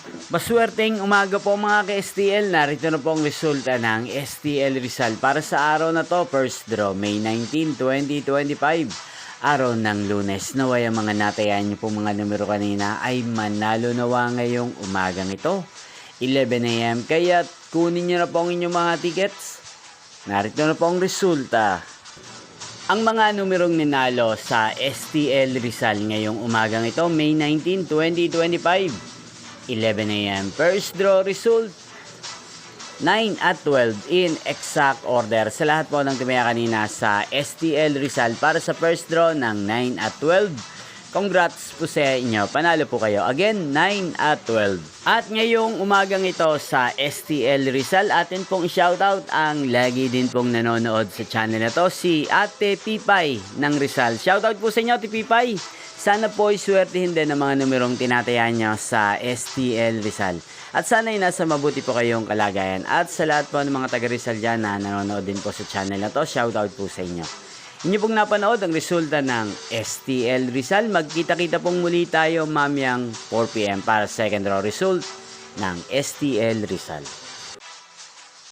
Maswerteng umaga po mga ka-STL. Narito na po ang resulta ng STL Rizal para sa araw na to. First draw, May 19, 2025. Araw ng Lunes. Naway ang mga natayan niyo po mga numero kanina ay manalo nawa ngayong umagang ito. 11 AM. Kaya kunin niyo na po ang inyong mga tickets. Narito na po ang resulta. Ang mga numerong ninalo sa STL Rizal ngayong umagang ito, May 19, 2025. 11 AM. First draw result, 9 at 12 in exact order. Sa lahat po ng tumaya kanina sa STL Rizal para sa first draw ng 9 at 12. Congrats po sa inyo. Panalo po kayo. Again, 9 at 12. At ngayong umagang ito sa STL Rizal, atin pong shoutout ang lagi din pong nanonood sa channel na to, si Ate Pipay ng Rizal. Shoutout po sa inyo, Ate Pipay. Sana po ay swertihin din ang mga numerong tinatayaan nyo sa STL Rizal. At sana ay nasa mabuti po kayong kalagayan. At sa lahat po ng mga taga Rizal dyan na nanonood din po sa channel na to, shoutout po sa inyo. Inyo pong napanood ang resulta ng STL Rizal. Magkita-kita pong muli tayo mamayang 4 PM para second draw result ng STL Rizal.